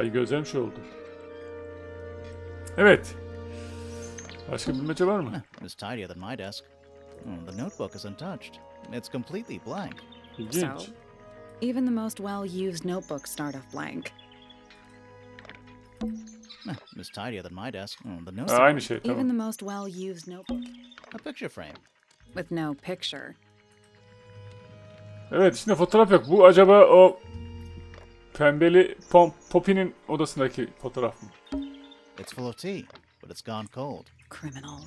Ay gözlerim şey oldu. Evet. Başka bilmece var mı? It's tidier than my desk. The notebook is untouched. It's completely blank. İlginç. So, even the most well-used notebooks start off blank. It's tidier than my desk. The Ha, notebook. aynı şey Even tamam. the most well-used notebook A picture frame. with no picture. Evet içinde fotoğraf yok. Bu acaba o pembeli Poppy'nin odasındaki fotoğraf mı? It's full of tea, but it's gone cold. Criminal.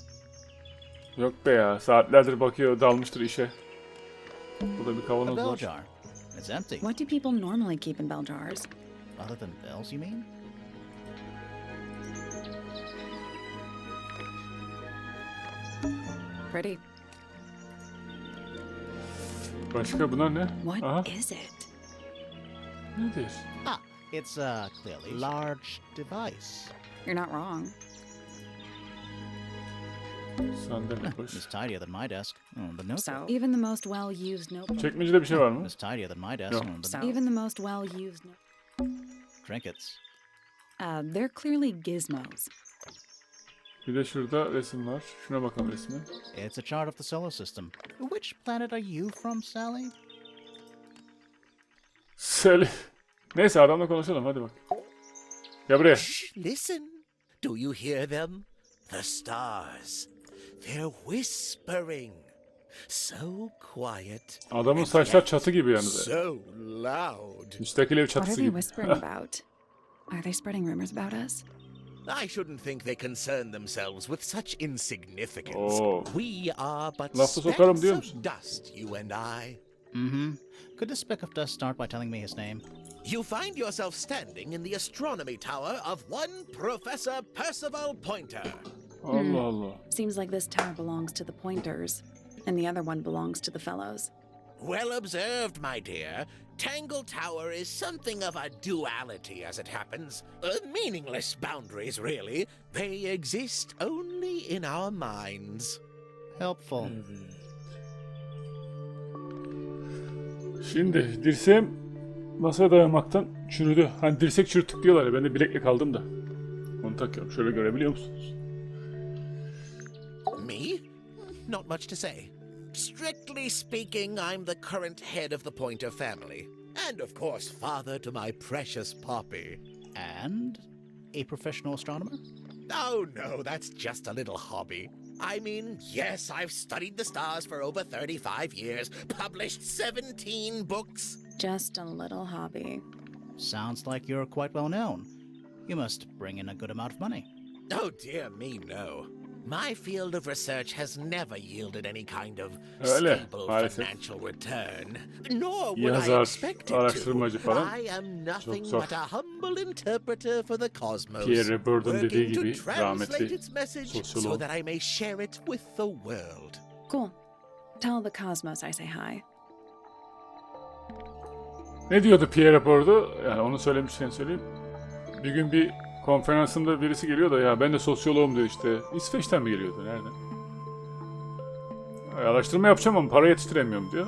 Yok be ya. Saatlerdir bakıyor, dalmıştır işe. Bu da bir A kavanoz bell var. jar. It's empty. What do people normally keep in bell jars? Other than bells, you mean? Pretty. Başka bunlar ne? What Aha. is it? Nedir? It's a clearly large device. You're not wrong. Sandalye boş. It's tidier than my desk. The notebook. So, even the most well-used notebook. Çekmecede bir şey var mı? It's tidier than my desk. No. The So, even the most well-used trinkets. they're clearly gizmos. Bir de şurada resim var. Şuna bakalım resme. It's a chart of the solar system. Which planet are you from, Sally? Söyle. Neyse adamla konuşalım hadi bak. Gel buraya. Shh, listen. Do you hear them? The stars. They're whispering. So quiet. Adamın and saçlar yet çatı gibi yalnız. So loud. Müstakil ev What are çatısı they gibi. whispering about? Are they spreading rumors about us? I shouldn't think they concern themselves with such insignificance. Oh. We are but Lafı sokarım specks diyor of musun? dust, you and I. Could this speck of dust start by telling me his name? You find yourself standing in the astronomy tower of one Professor Percival Pointer. Allah Allah. Seems like this tower belongs to the Pointers, and the other one belongs to the Fellows. Well observed, my dear. Tangle Tower is something of a duality as it happens. Meaningless boundaries, really. They exist only in our minds. Helpful. Şimdi dirseğim masaya dayanmaktan çürüdü. Hani dirsek çürüttük diyorlar ya ben de bilekle kaldım da. Onu takıyorum. Şöyle görebiliyor musunuz? Me? Not much to say. Strictly speaking, I'm the current head of the Pointer family. And of course, father to my precious Poppy. And a professional astronomer? Oh no, that's just a little hobby. I mean, yes, I've studied the stars for over 35 years, published 17 books. Just a little hobby. Sounds like you're quite well known. You must bring in a good amount of money. Oh dear me, no. My field of research has never yielded any kind of Öyle, stable maalesef. financial return. Nor would I Yazar, expect it araştırmacı to. falan. I am nothing zor. but a humble interpreter for the cosmos. Pierre Bourdieu'nun dediği working to gibi translate rahmetli its message so sosyolog. that I may share it with the world. Cool. Tell the Cosmos I say hi. Ne diyordu Pierre Bourdieu? Yani onu söylemişken söyleyeyim. Bir gün bir konferansımda birisi geliyor da ya ben de sosyoloğum diyor işte. İsveç'ten mi geliyordu? Nereden? Araştırma yapacağım ama para yetiştiremiyorum diyor.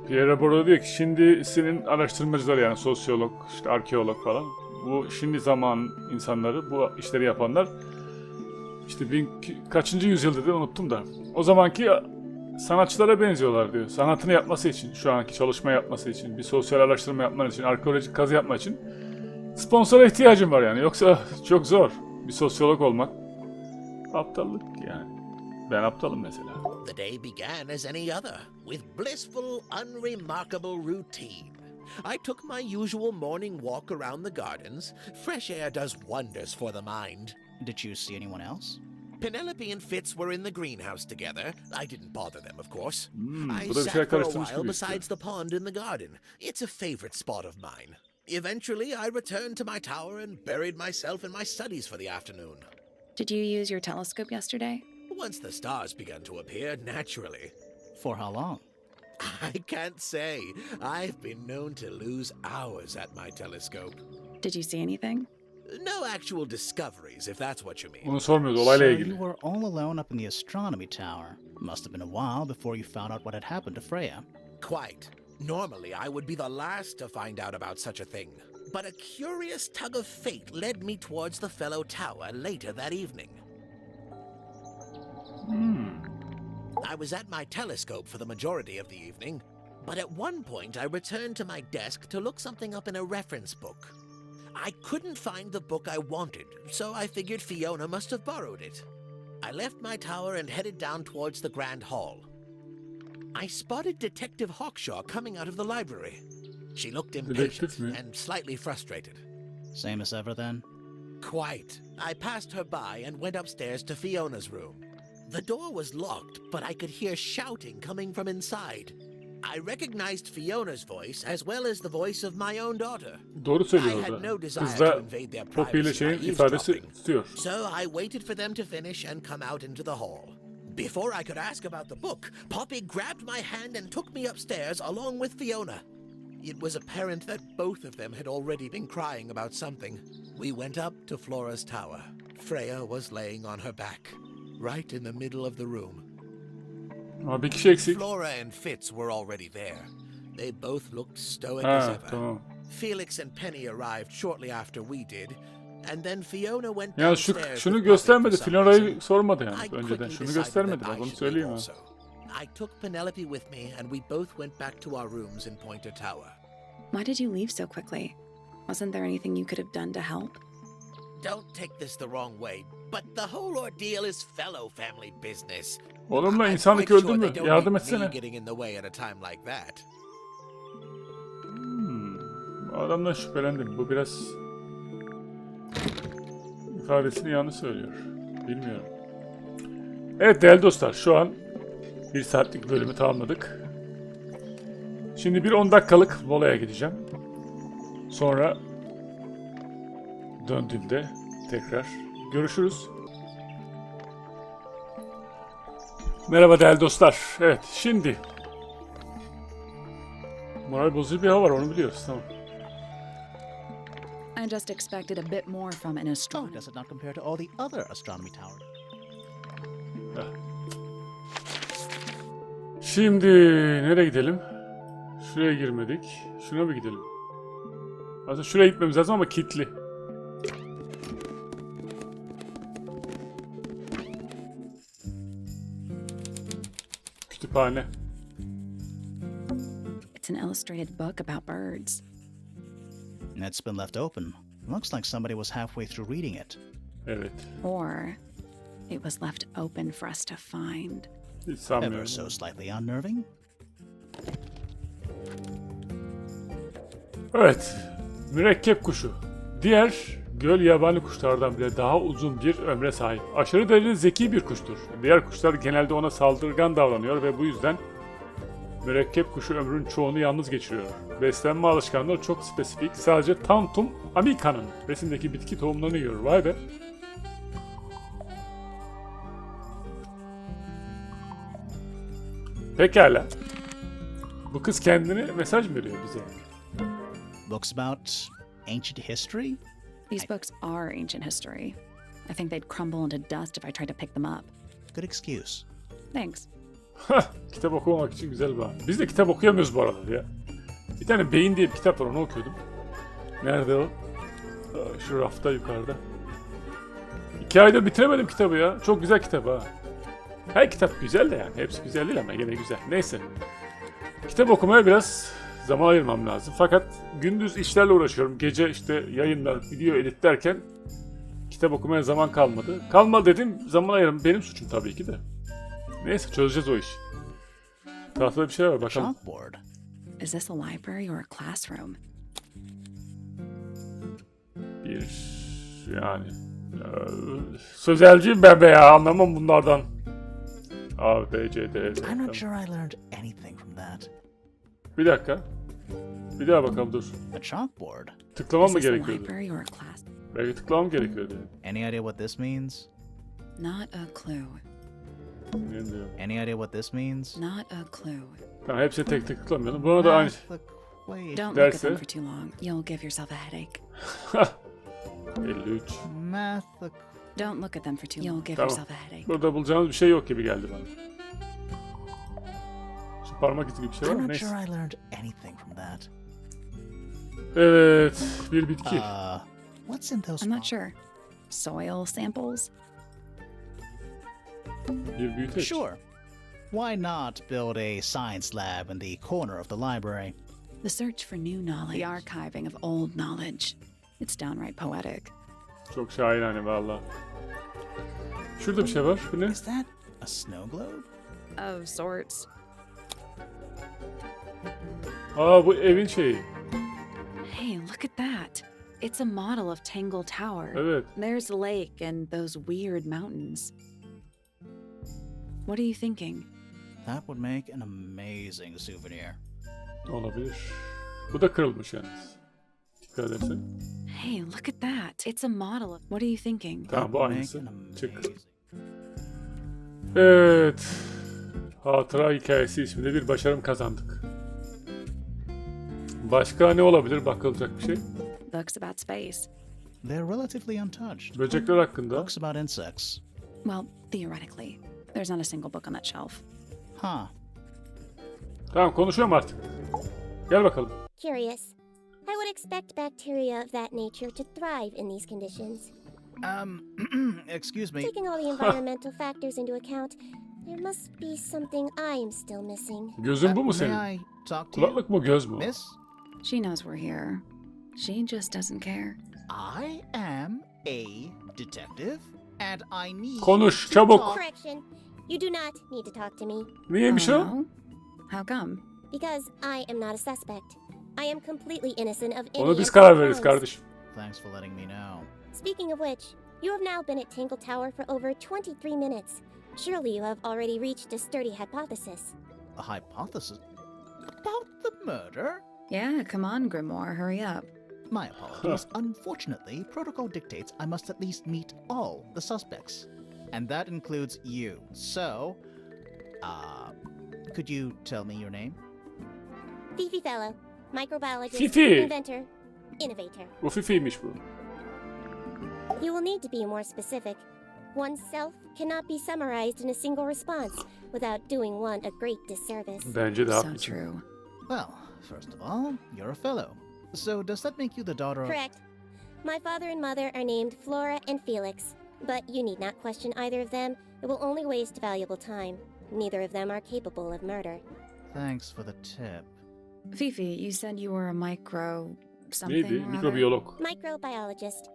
Pierre Bourdieu diyor ki şimdi senin araştırmacılar yani sosyolog, işte arkeolog falan. Bu şimdi zaman insanları, bu işleri yapanlar işte kaçıncı yüzyıl dedi unuttum da. O zamanki sanatçılara benziyorlar diyor. Sanatını yapması için, şu anki çalışma yapması için, bir sosyal araştırma yapman için, arkeolojik kazı yapmak için sponsora ihtiyacım var yani. Yoksa çok zor bir sosyolog olmak. Aptallık yani. Ben aptalım mesela. The day began as any other, with blissful, unremarkable routine. I took my usual morning walk around the gardens. Fresh air does wonders for the mind. Did you see anyone else? Penelope and Fitz were in the greenhouse together. I didn't bother them, of course. I bu da bir şey sat for a karıştırmış while gibi besides the pond in the garden. It's a favorite spot of mine. Eventually, I returned to my tower and buried myself in my studies for the afternoon. Did you use your telescope yesterday? Once the stars began to appear, naturally. For how long? I can't say. I've been known to lose hours at my telescope. Did you see anything? No actual discoveries, if that's what you mean. Onu sormuyordu olayla So ilgili. you were all alone up in the astronomy tower. Must have been a while before you found out what had happened to Freya. Quite. Normally, I would be the last to find out about such a thing. but a curious tug of fate led me towards the fellow tower later that evening. I was at my telescope for the majority of the evening, but at one point I returned to my desk to look something up in a reference book. I couldn't find the book I wanted, so I figured Fiona must have borrowed it. I left my tower and headed down towards the Grand Hall. I spotted Detective Hawkshaw coming out of the library. She looked impatient and slightly frustrated. Same as ever then? Quite. I passed her by and went upstairs to Fiona's room. The door was locked, but I could hear shouting coming from inside. I recognized Fiona's voice as well as the voice of my own daughter. Doğru I söylüyor had orada. no desire Kız to da invade their Poppy ile privacy by şeyin ifadesi eavesdropping. tutuyor. So I waited for them to finish and come out into the hall. Before I could ask about the book, Poppy grabbed my hand and took me upstairs along with Fiona. It was apparent that both of them had already been crying about something. We went up to Flora's tower. Freya was laying on her back, right in the middle of the room. Ama bir kişi eksik. Flora and Fitz were already there. They both looked stoic as Ha, ever. tamam. Felix and Penny arrived shortly after we did, and then Fiona went Yani downstairs. şunu with göstermedi. Poppy for some Finora'yı reason. sormadı I yani önceden. quickly Şunu decided göstermedi that bak I onu should söyleyeyim ha. also. I took Penelope with me, and we both went back to our rooms in Pointer Tower. Why did you leave so quickly? Wasn't there anything you could have done to help? Don't take this the wrong way, but the whole ordeal is fellow family business. Oğlumla I'm insanlık quite öldü sure mü? they don't Yardım need me etsene. getting in the way at a time like that. Bu adamdan şüphelendim. Bu biraz ifadesini yanlış söylüyor. Bilmiyorum. Evet değerli dostlar, şu an 1 saatlik bölümü tamamladık. Şimdi bir 10 dakikalık molaya gideceğim. Sonra döndüğümde tekrar görüşürüz. Merhaba değerli dostlar. Evet şimdi moral bozucu bir hava var, onu biliyoruz, tamam. I just expected a bit more from an Oh, astronomer. does it not compare to all the other astronomy towers? Şimdi nereye gidelim? Şuraya girmedik. Şuna mı gidelim? Aslında şuraya gitmemiz lazım ama kilitli. Kütüphane. It's an illustrated book about birds. It's been left open. Looks like somebody was halfway through reading it. Evet. Or it was left open for us to find. Hiç Ever sanmıyorum. so slightly unnerving. Evet. Mürekkep kuşu. Diğer göl yabani kuşlardan bile daha uzun bir ömre sahip. Aşırı derecede zeki bir kuştur. Diğer kuşlar genelde ona saldırgan davranıyor ve bu yüzden mürekkep kuşu ömrünün çoğunu yalnız geçiriyor. Beslenme alışkanlığı çok spesifik. Sadece Tantum amica'nın besindeki bitki tohumlarını yiyor. Vay be. Pekala. Bu kız kendine mesaj mı veriyor bize? Books about ancient history? These books are ancient history. I think they'd crumble into dust if I tried to pick them up. Good excuse. Thanks. Kitap okumamak için güzel bir an. Biz de kitap okuyamıyoruz bu aralar ya. Bir tane Beyin diye bir kitap var, onu okuyordum. Nerede o? Aa, şu rafta yukarıda. 2 ayda bitiremedim kitabı ya. Çok güzel kitap ha. Her kitap güzel de yani. Hepsi güzel değil ama gene güzel. Neyse. Kitap okumaya biraz zaman ayırmam lazım. Fakat gündüz işlerle uğraşıyorum. Gece işte yayınlar, video editlerken kitap okumaya zaman kalmadı. Kalma dedim, zaman ayırım. Benim suçum tabii ki de. Neyse çözeceğiz o işi. Tahtada bir şey var bakalım. Chalkboard. Is this a library or a classroom? Bir yani sözelciyim ben be ya, anlamam bunlardan. A, B, C, D, Z. I'm not sure I learned anything from that. Bir dakika. Bir daha bakalım dur. A chalkboard? Tıklamam Is mı this a gerekiyordu? library or a class? Belki tıklamam gerekiyordu. Any idea what this means? Not a clue. Ne diyor? Any idea what this means? Not a clue. Tamam, hepsini tek tek tıklamıyorum. Buna da aynı. Wait. Don't look at Derse- them for too long. You'll give yourself a headache. 53. Math. Don't look at them for too long. You'll give Tamam. yourself a headache. Burada bulacağınız bir şey yok gibi geldi bana. Şu parmak izi gibi bir şey var I'm mı? not sure Neyse. I learned anything from that. Evet, bir bitki. What's in those I'm not bottles? sure. Soil samples? Bir büyüteç. Sure. Why not build a science lab in the corner of the library? The search for new knowledge. The archiving of old knowledge. It's downright poetic. Çok şahane valla. Şurada bir şey var. Bu ne? Is that a snow globe? Of sorts. Aa, bu evin şeyi. Hey, look at that. It's a model of Tangle Tower. Evet. There's the lake and those weird mountains. What are you thinking? That would make an amazing souvenir. Olabilir. Bu da kırılmış yalnız. Dikkat edersen. Hey, look at that. It's a model of... What are you thinking? Tamam, bu Make aynısı. an Çık. amazing- Evet. Hatıra hikayesi isminde bir başarım kazandık. Başka ne olabilir bakılacak bir şey? Books about space. They're relatively untouched. Böcekler hakkında. Books about insects. Well, theoretically. There's not a single book on that shelf. Huh. Tamam, konuşuyorum artık. Gel bakalım. Curious. I would expect bacteria of that nature to thrive in these conditions. Excuse me. Taking all the environmental factors into account, there must be something I'm still missing. Gözün bu mu May senin? I talk to you, Kulaklık mı, göz mü? miss? She knows we're here. She just doesn't care. I am a detective and I need Konuş, to çabuk. talk- Correction. You do not need to talk to me, Niyeymiş Oh, o? no? How come? because I am not a suspect. I am completely innocent of any Onu biz of karar these veririz crimes. kardeşim. Thanks for letting me know. Speaking of which, you have now been at Tangle Tower for over 23 minutes. Surely you have already reached a sturdy hypothesis. A hypothesis about the murder? Yeah, come on, Grimoire, hurry up. My apologies. Unfortunately, protocol dictates I must at least meet all the suspects. And that includes you. So, could you tell me your name? Fifi Fellow, microbiologist, Fifi. inventor, innovator. Bu Fifi'ymiş bu. You will need to be more specific. Oneself cannot be summarized in a single response without doing one a great disservice. Bence de So haklısın. true. Well, first of all, you're a fellow. So does that make you the daughter of... Correct. My father and mother are named Flora and Felix, but you need not question either of them. It will only waste valuable time. Neither of them are capable of murder. Thanks for the tip. Fifi, you said you were a micro... something Neydi? or other? Mikrobiyolog. Microbiologist,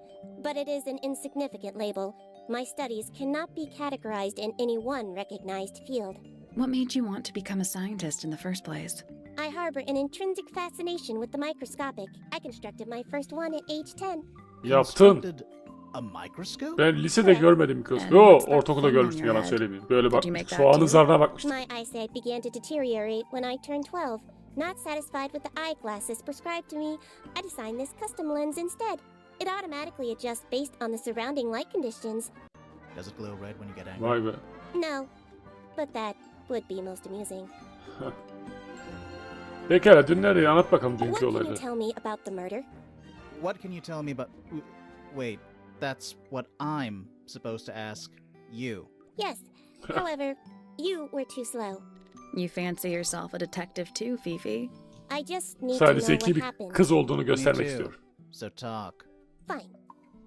but it is an insignificant label. My studies cannot be categorized in any one recognized field. What made you want to become a scientist in the first place? I harbor an intrinsic fascination with the microscopic. I constructed my first one at age 10. Yaptın. Constructed a microscope? Ben lisede görmedim mikroskop. And Yo, what's that ortaokulda thing on görmüştüm, your yalan head? söylemeyeyim. Böyle bak, Did you make that soğanın too? zarına bakmıştım. My eyesight began to deteriorate when I turned 12. Not satisfied with the eyeglasses prescribed to me, I designed this custom lens instead. It automatically adjusts based on the surrounding light conditions. Does it glow red when you get angry? Vay be. No, but that would be most amusing. Pekala, dün nereye? Anlat bakalım What dünkü can you olayları. tell me about the murder? What can you tell me about... Wait, that's what I'm supposed to ask you. Yes, however, you were too slow. You fancy yourself a detective too, Fifi? I just need to Sadece know zeki what bir happened. kız olduğunu Me göstermek too. istiyor. So talk. Fine.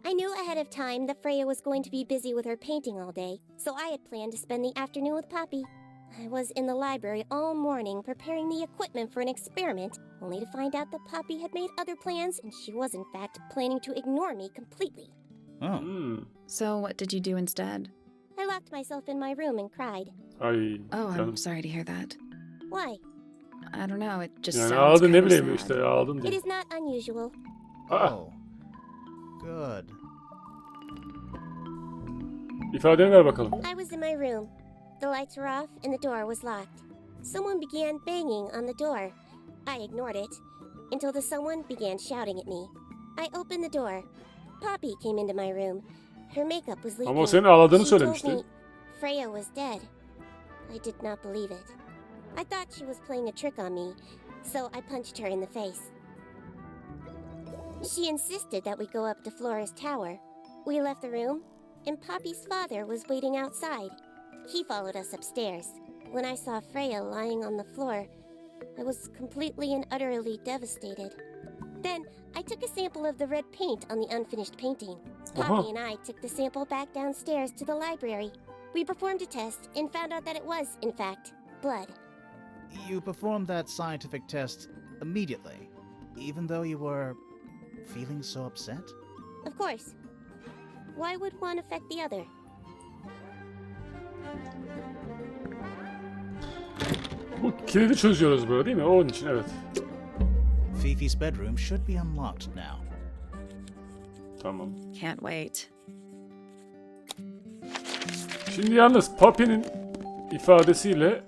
I knew ahead of time that Freya was going to be busy with her painting all day, so I had planned to spend the afternoon with Poppy. I was in the library all morning preparing the equipment for an experiment, only to find out that Poppy had made other plans and she was in fact planning to ignore me completely. Oh, Hmm. So what did you do instead? I locked myself in my room and cried. Ay Oh, canım. I'm sorry to hear that. Why? I don't know, it just Yani sounds ağladın, ne kinda bileyim sad. işte ağladın It diye. is not unusual. Aa, oh. Good. ifadeni ver bakalım. I was in my room. The lights were off and the door was locked. Someone began banging on the door. I ignored it until the someone began shouting at me. I opened the door. Poppy came into my room. Her makeup was leaking. Ama o senin ağladığını She told söylemişti. me Freya was dead. I did not believe it. I thought she was playing a trick on me, so I punched her in the face. She insisted that we go up to Flora's tower. We left the room, and Poppy's father was waiting outside. He followed us upstairs. When I saw Freya lying on the floor, I was completely and utterly devastated. Then I took a sample of the red paint on the unfinished painting. Uh-huh. Poppy and I took the sample back downstairs to the library. We performed a test and found out that it was, in fact, blood. You performed that scientific test immediately, even though you were feeling so upset? Of course. Why would one affect the other? Bu kilidi çözüyoruz burada değil mi? Onun için evet. Fifi's bedroom should be unlocked now. Tamam. Can't wait. Şimdi yalnız Papi'nin ifadesiyle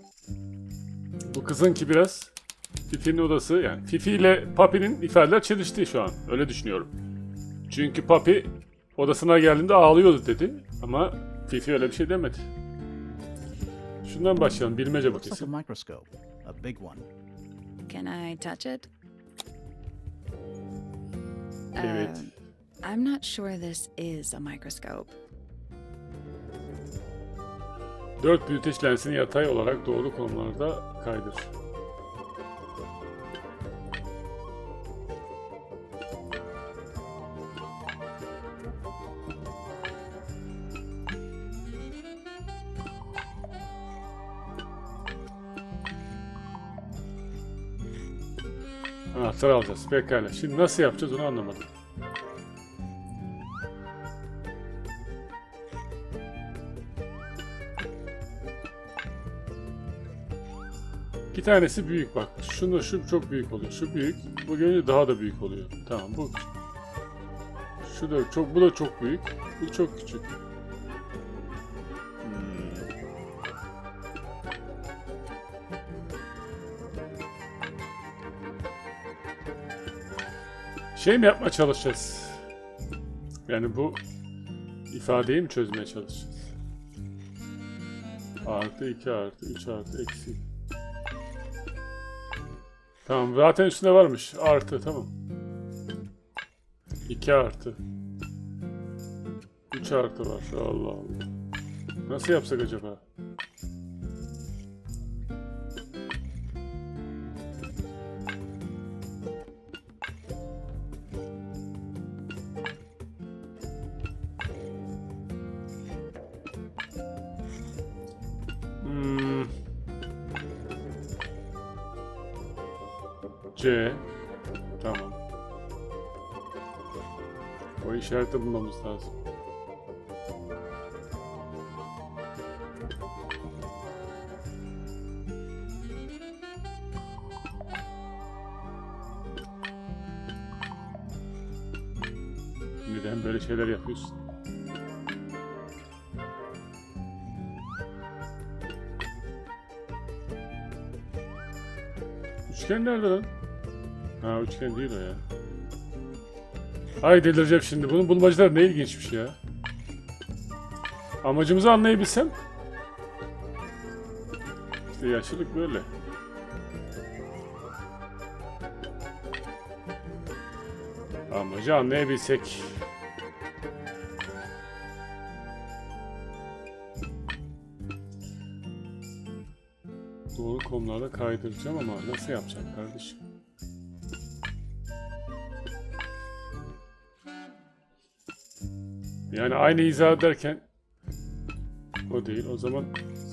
bu kızınki biraz Fifi'nin odası yani Fifi ile Papi'nin ifadeler çelişti şu an. Öyle düşünüyorum. Çünkü Papi odasına geldiğinde ağlıyordu dedi ama Fifi öyle bir şey demedi. Şundan başlayalım. Bilmece Looks like a bakayım. microscope, a big one. Can I touch it? Evet. I'm not sure this is a microscope. 4 büyüteç lensini yatay olarak doğru konumlarda kaydır. Anahtar alacağız. Pekala. Şimdi nasıl yapacağız onu anlamadım. İki tanesi büyük bak. Şu çok büyük oluyor. Şu büyük. Bu görünce daha da büyük oluyor. Tamam bu. Şu da çok, bu da çok büyük. Bu çok küçük. Şey mi yapmaya çalışacağız? Yani bu ifadeyi mi çözmeye çalışacağız? Artı 2 artı 3 artı eksi. Tamam zaten üstünde varmış. Artı tamam. 2 artı. 3 artı var. Allah Allah. Nasıl yapsak acaba? C. Tamam. O işareti bulmamız lazım. Neden böyle şeyler yapıyorsun? Üçgen nerede lan? Ha üçgen değil o ya. Ay delireceğim şimdi. Bunun bulmacalar ne ilginçmiş ya. Amacımızı anlayabilsem. İşte yaşlılık böyle. Amacı anlayabilsek. Doğru konularda kaydıracağım ama nasıl yapacağım kardeşim? Yani aynı izah ederken o değil. O zaman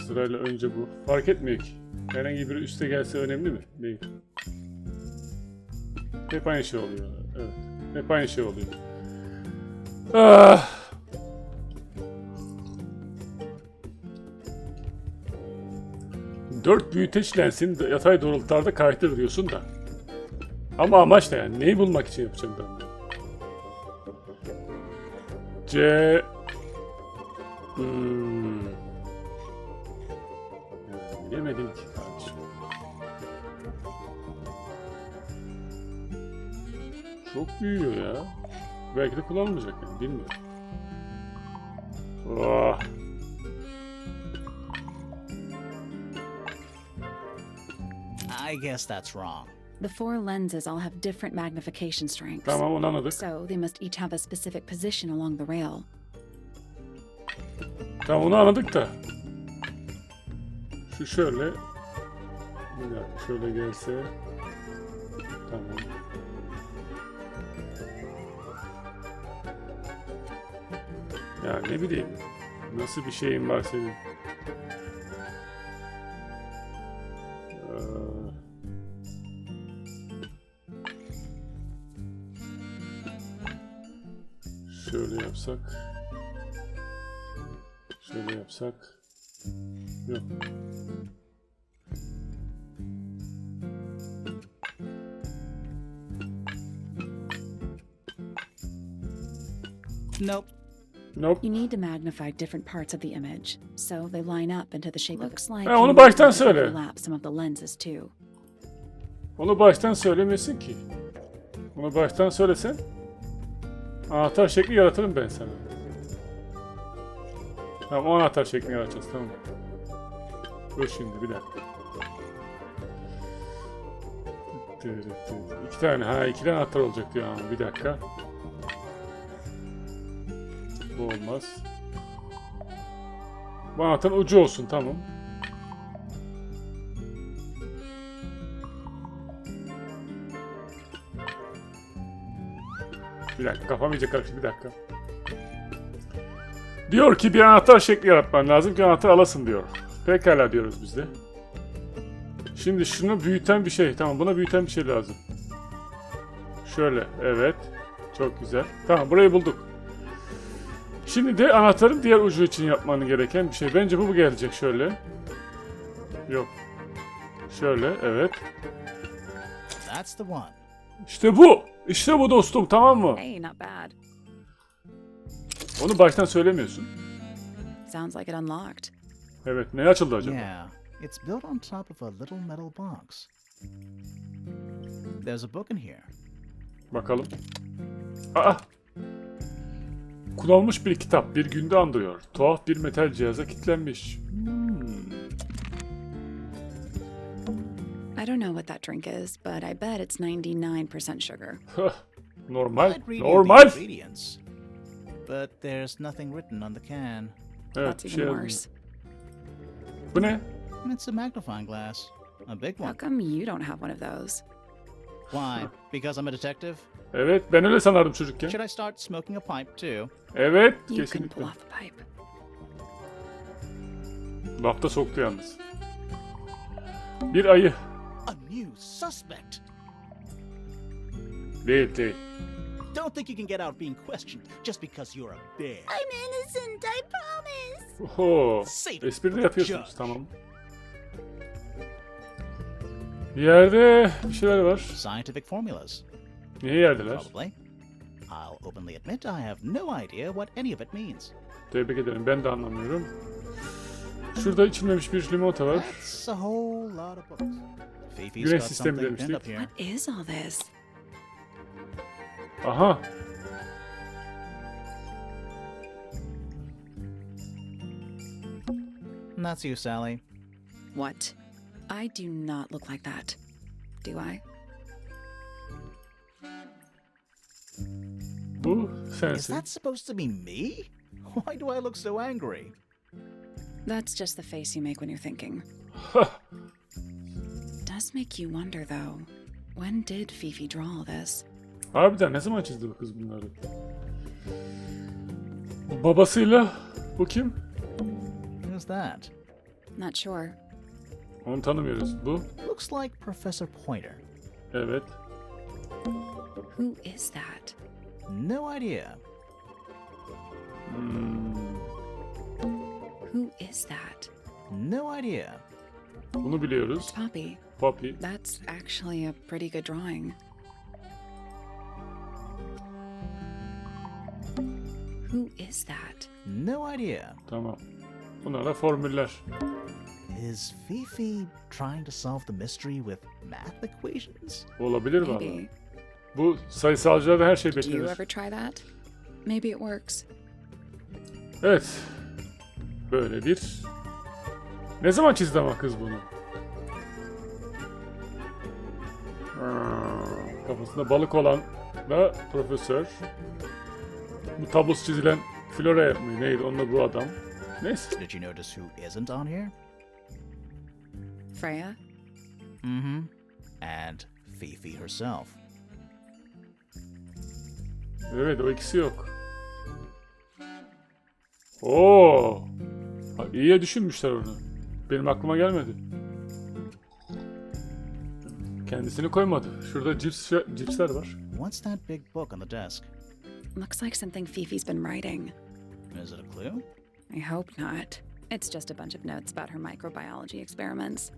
sırayla önce bu. Fark etmiyor ki. Herhangi biri üste gelse önemli mi? Değil. Hep aynı şey oluyor. Evet. Hep aynı şey oluyor. Ah! Dört büyüteç lensini yatay doğrultularda kaydır diyorsun da. Ama amaç ne yani? Neyi bulmak için yapacağım ben bunu? C. Yani bilemedim ki kardeşim. Çok büyüyor ya. Belki de kullanılmayacak yani bilmiyorum. Oh. I guess that's wrong. The four lenses all have different magnification strengths. Tamam onu anladık. So they must each have a specific position along the rail. Tamam onu anladık da. Şu şöyle. Bir dakika şöyle gelse. Tamam. Ya ne bileyim. Nasıl bir şeyin var senin? Şöyle yapsak. Şöyle yapsak. Yok. Nope. Nope. You need to magnify different parts of the image, so they line up into the shape. Looks like Ha, onu you baştan need to söyle. overlap some of the lenses too. Onu baştan söylemesin ki. Onu baştan söylesen anahtar şekli yaratırım ben sana. Tamam, o anahtar şeklini yaratacağız, tamam. Dur şimdi bir dakika. İki tane, iki tane anahtar olacak diyor ama bir dakika. Bu olmaz. Bu anahtarın ucu olsun, tamam. Bir dakika, kafam iyice karıştı, bir dakika. Diyor ki bir anahtar şekli yaratman lazım ki anahtar alasın diyor. Pekala diyoruz biz de. Şimdi şunu büyüten bir şey, tamam, buna büyüten bir şey lazım. Şöyle, evet. Çok güzel. Tamam, burayı bulduk. Şimdi de anahtarın diğer ucu için yapmanı gereken bir şey. Bence bu gelecek şöyle. Yok. Şöyle, evet. That's the one. İşte bu. İşte bu dostum, tamam mı? Hey, not bad. Onu baştan söylemiyorsun. Sounds like it unlocked. Evet, ne açıldı acaba? Yeah, it's built on top of a little metal box. There's a book in here. Bakalım. Aa! Kullanılmış bir kitap bir günde andırıyor. Tuhaf bir metal cihaza kilitlenmiş. I don't know what that drink is, but I bet it's 99% sugar. Normal. I'd read you the Normal. ingredients, but there's nothing written on the can. Evet, That's bir even şey yazmıyor. worse. Bu ne? It's a magnifying glass, a big one. How come you don't have one of those? Why? Because I'm a detective? Evet, ben öyle sanardım çocukken. Should I start smoking a pipe too? Evet, You can kesinlikle. pull off a pipe. Lafta soktu yalnız. Bir ayı. A new suspect. Değil. Don't think you can get out being questioned just because you're a bear. I'm innocent, I promise. Oho. Save it Espri for de the yapıyorsunuz, judge. tamam. Bir yerde bir şeyler var. Scientific formulas. Niye yerdeler? Probably. I'll openly admit I have no idea what any of it means. Tebrik ederim, ben de anlamıyorum. Şurada içilmemiş bir limonata var. That's a whole lot of books. Fifi's Güneş got sistemi something pinned demiştik. up here. What is all this? Aha. And that's you, Sally. What? I do not look like that. Do I? Bu Is sensin. that supposed to be me? Why do I look so angry? That's just the face you make when you're thinking. Does make you wonder though. When did Fifi draw all this? Harbiden ne zaman çizdi bu kız bunları? Babasıyla bu kim? Who's that? Not sure. Onu tanımıyoruz. Bu. Looks like Professor Pointer. Evet. Who is that? No idea. Who is that? No idea. Bunu biliyoruz. Poppy. Poppy. That's actually a pretty good drawing. Who is that? No idea. Tamam. Bunlar da formüller. Is Fifi trying to solve the mystery with math equations? Olabilir Maybe. valla. Bu sayısalcılarda her şey Do you beklenir. ever try that? Maybe it works. Evet. Böyle bir... Ne zaman çizdi ama kız bunu? Kafasında balık olan da profesör. Bu tablosu çizilen Flora mı neydi? Onunla bu adam. Neyse. Did you notice who isn't on here? Freya? Mm-hmm. And Fifi herself. Evet, o ikisi yok. Oo. İyiye düşünmüşler onu. Benim aklıma gelmedi. Kendisini koymadı. Şurada cipsler var. What's that big book on the desk? Looks like something Fifi's been writing. Is it a clue? I hope not. It's just a bunch of notes about her microbiology experiments.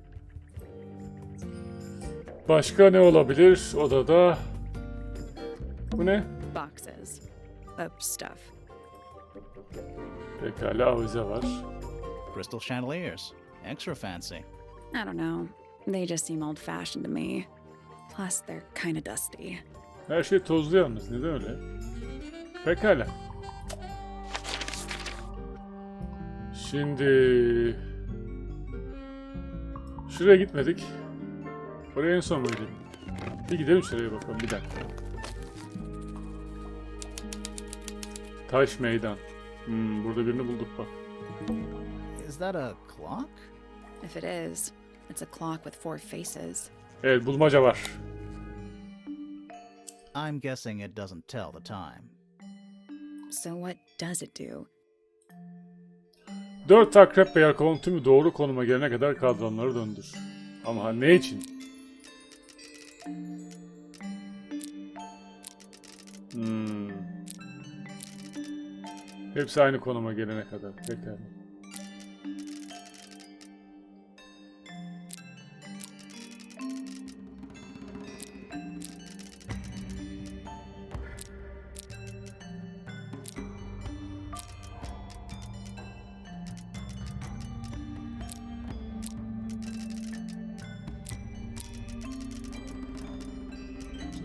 Başka ne olabilir odada? Bu ne? Boxes of stuff. Pekala, avize var. Crystal chandeliers. Extra fancy. I don't know. They just seem old-fashioned to me. Plus, they're kind of dusty. Her şey tozlu yalnız. Neden öyle? Pekala. Şimdi... Şuraya gitmedik. Oraya en son mu gidelim? Bir gidelim şuraya bakalım. Bir dakika. Taş meydan. Burada birini bulduk bak. Is that a clock? If it is, it's a clock with 4 faces. Evet, bulmaca var. I'm guessing it doesn't tell the time. So what does it do? 4 akrep ve yelkovan tümü doğru konuma gelene kadar kadranları döndür. Ama ne için? Hepsi aynı konuma gelene kadar. Pekala.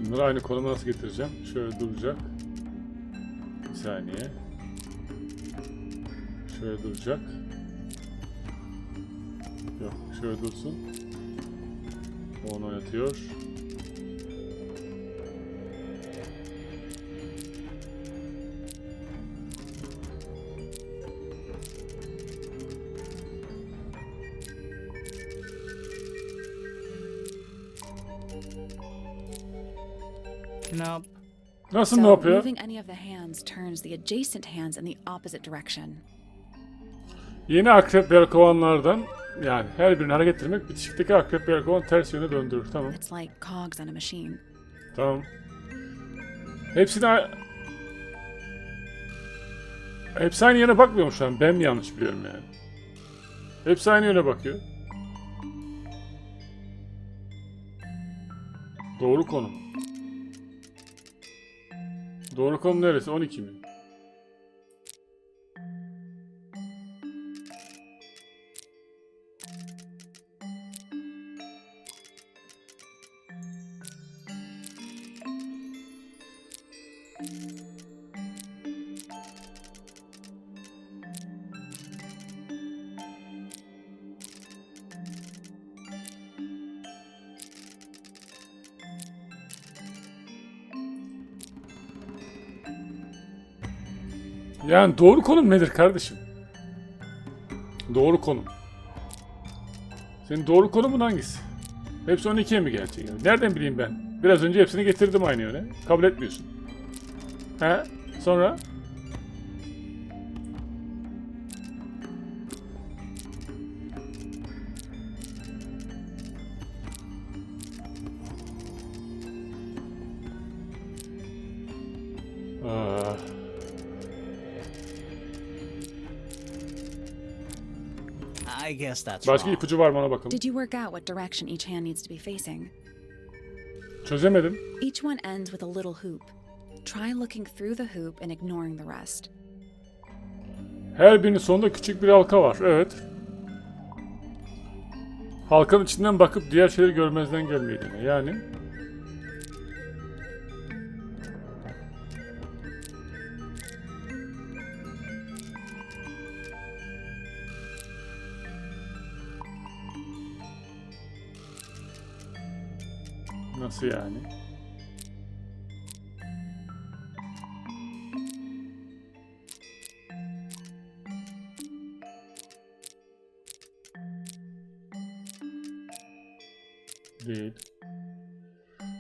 Bunları aynı konuma nasıl getireceğim? Şöyle duracak. Bir saniye. Şöyle duracak. Yok, şöyle dursun. Onu oynatıyor. Nope. Nasıl ne So yapıyor? moving any of the hands turns the adjacent hands in the opposite direction. Yeni akrep ve yelkovanlardan, yani her birini hareket ettirmek bitişikteki akrep ve yelkovan ters yöne döndürür. Tamam. It's like cogs on a machine. Tamam. Hepsi aynı yöne bakmıyor mu şu an? Ben mi yanlış biliyorum yani? Hepsi aynı yöne bakıyor. Doğru konum. Doğru konum neresi? 12 mi? Yani doğru konum nedir kardeşim? Doğru konum. Senin doğru konumun hangisi? Hepsi 12'ye mi gelecek? Yani nereden bileyim ben? Biraz önce hepsini getirdim aynı yöne. Kabul etmiyorsun. He? Sonra? I guess that's Başka wrong. ipucu var mı ona bakalım. Did you work out what direction each hand needs to be facing? Çözemedim. Each one ends with a little hoop. Try looking through the hoop and ignoring the rest. Her birinin sonunda küçük bir halka var. Evet. Halkanın içinden bakıp diğer şeyleri görmezden gelmeydiğine. Yani... Nasıl yani? Değil.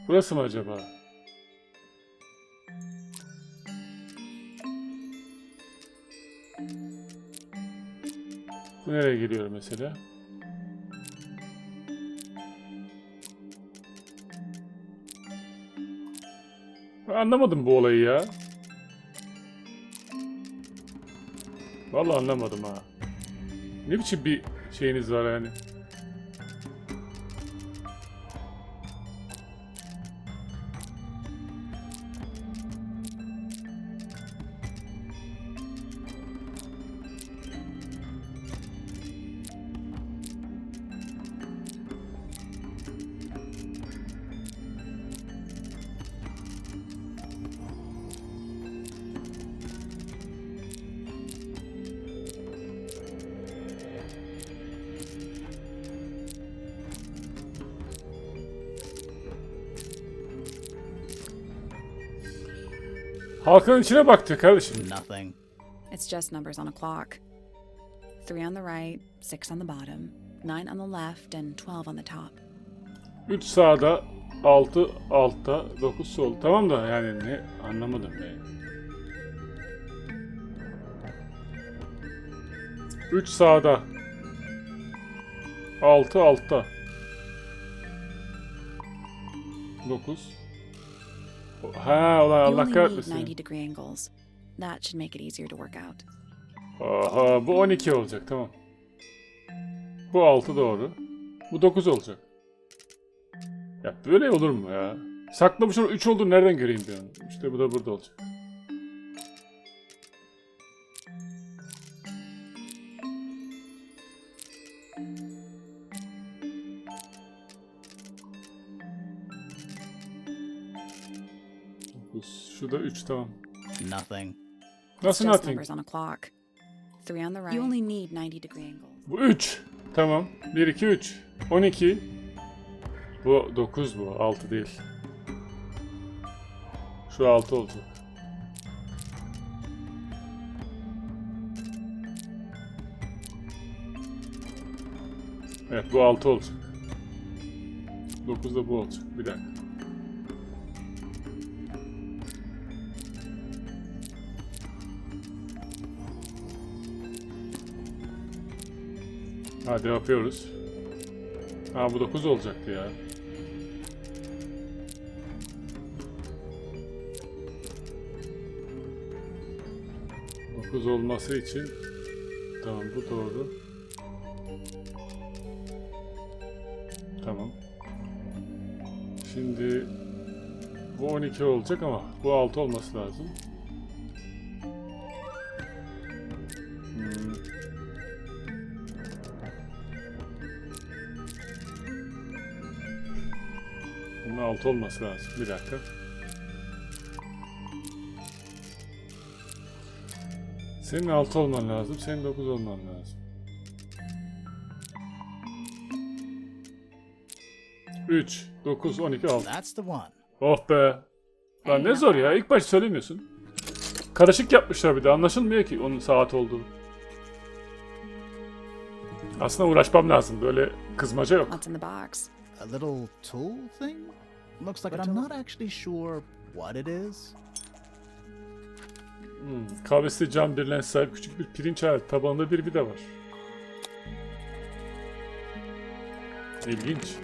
Burası mı acaba? Bu nereye geliyor mesela? Ben anlamadım bu olayı ya. Vallahi anlamadım ha. Ne biçim bir şeyiniz var yani? Halkanın içine baktı kardeşim. Nothing. It's just numbers on a clock. 3 on the right, 6 on the bottom, 9 on the left, and 12 on the top. 3 sağda, 6 altta, 9 sol. Tamam da yani ne anlamadım ben. 3 sağda, 6 altta, 9. Ha ulan You Allah only need kahretmesin. 90 degree angles. That should make it easier to work out. Aha bu 12 olacak tamam. Bu 6 doğru. Bu 9 olacak. Ya böyle olur mu ya? Saklamışım 3 olduğunu nereden göreyim diyorum. İşte bu da burada olacak. Şu da 3 tamam. Nothing. Nasıl Just nothing? numbers on a clock. 3 on the right. You only need 90 degree angles. Bu 3. Tamam. 1, 2, 3. 12. Bu 9 bu. 6 değil. Şu 6 olacak. Evet bu 6 olacak. 9 da bu olacak. Bir dakika. Hadi yapıyoruz. Ha bu 9 olacaktı ya. Dokuz olması için tamam bu doğru. Tamam. Şimdi bu 12 olacak ama bu 6 olması lazım. Bunun 6 olması lazım. Bir dakika. Senin 6 olman lazım. Senin 9 olman lazım. 3, 9, 12, 6. That's the one. Oh be. Lan ne zor ya. İlk başta söylemiyorsun. Karışık yapmışlar bir de. Anlaşılmıyor ki onun saat olduğu. Aslında uğraşmam lazım. Böyle kızmaca yok. What's in the box? A little tool thing? Looks like, but I'm not actually sure what it is. Kahvesi cam bir lens sahip küçük bir pirinç aleti. Tabanında bir vida var. İlginç.